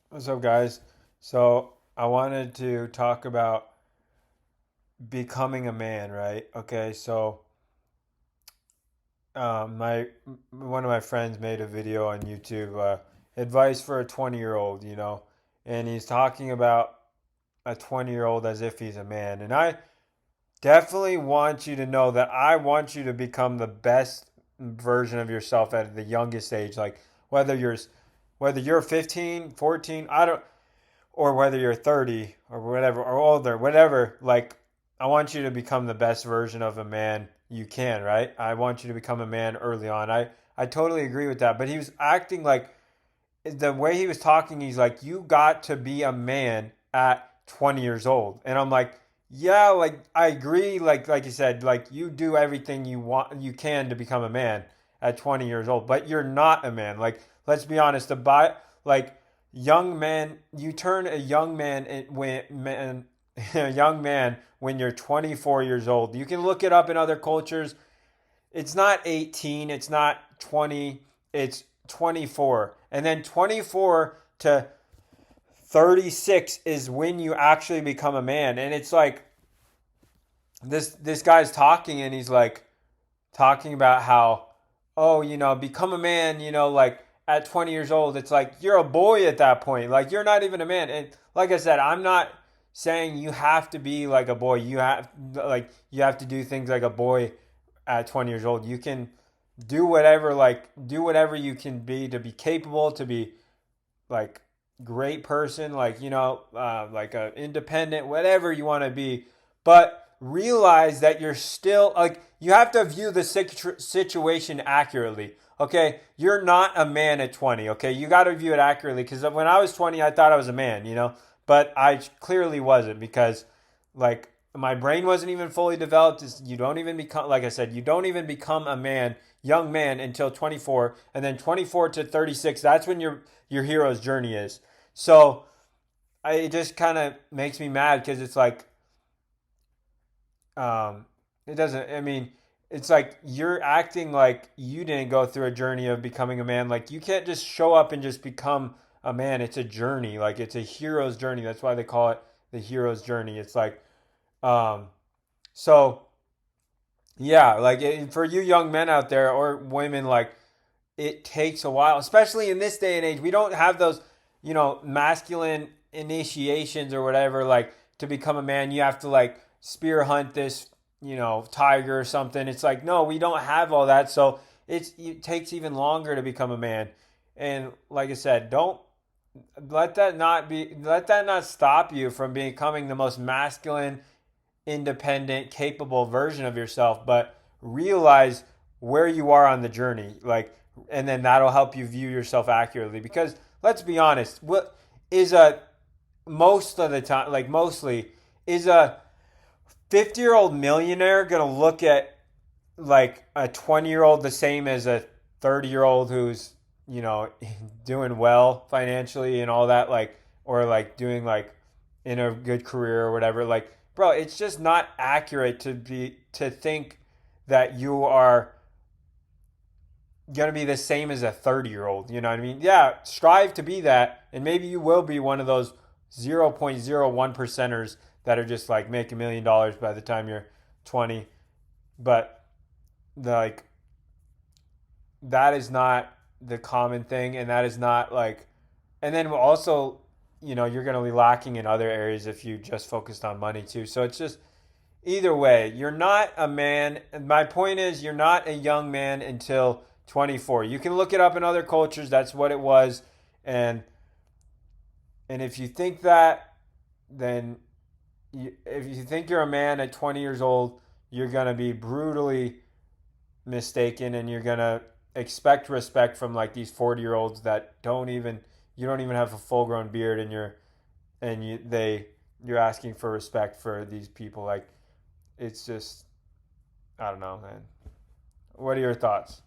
What's up, guys? So, I wanted to talk about becoming a man, right? Okay, so my one of my friends made a video on YouTube, advice for a 20-year-old, and he's talking about a 20-year-old as if he's a man. And I definitely want you to know that I want you to become the best version of yourself at the youngest age, like whether you're whether you're 15, 14, I don't or whether you're 30 or whatever or older, whatever, like I want you to become the best version of a man you can, right? I want you to become a man early on. I totally agree with that, but he was acting like the way he was talking, he's like you got to be a man at 20 years old. And I'm like, yeah, like I agree, like you said, like you do everything you can to become a man at 20 years old, but you're not a man. Like let's be honest, like young man, you turn a young a young man when you're 24 years old. You can look it up in other cultures. It's not 18, it's not 20, it's 24. And then 24 to 36 is when you actually become a man. And it's like this guy's talking, and he's like talking about how, oh, become a man, like at 20 years old, it's like you're a boy at that point. Like you're not even a man. And like I said, I'm not saying you have to be like a boy. You have to do things like a boy at 20 years old. You can do whatever you can be to be capable, to be like great person, like like a independent, whatever you want to be. But realize that you're still like you have to view the situation accurately. Okay, you're not a man at 20. Okay, you got to view it accurately, because when I was 20, I thought I was a man, but I clearly wasn't, because like my brain wasn't even fully developed. You don't even become, like I said, you don't even become a man, young man, until 24, and then 24 to 36. That's when your hero's journey is. So it just kind of makes me mad, because it's like um, it doesn't. I mean, it's like you're acting like you didn't go through a journey of becoming a man. Like you can't just show up and just become a man. It's a journey. Like it's a hero's journey. That's why they call it the hero's journey. It's like um, so yeah, like for you young men out there or women, like it takes a while, especially in this day and age. We don't have those, masculine initiations or whatever. Like to become a man, you have to like spear hunt this, tiger or something. It's like, no, we don't have all that. So it takes even longer to become a man. And like I said, don't let that not stop you from becoming the most masculine, independent, capable version of yourself, but realize where you are on the journey. Like, and then that'll help you view yourself accurately. Because let's be honest, what is a most of the time, like mostly, is a 50-year-old millionaire gonna look at like a 20-year-old the same as a 30-year-old who's you know doing well financially and all that, like, or like doing like in a good career or whatever? Like, bro, it's just not accurate to think that you are gonna be the same as a 30-year-old. You know what I mean? Yeah, strive to be that, and maybe you will be one of those 0.01 percenters that are just like make $1 million by the time you're 20. But like that is not the common thing, and that is not like, and then also, you're going to be lacking in other areas if you just focused on money too. So it's just either way, you're not a man. My point is, you're not a young man until 24. You can look it up in other cultures. That's what it was. And and if you think that, then if you think you're a man at 20 years old, you're going to be brutally mistaken, and you're going to expect respect from like these 40-year-olds that don't even, you don't even have a full grown beard, and you're asking for respect for these people. Like it's just, I don't know, man. What are your thoughts?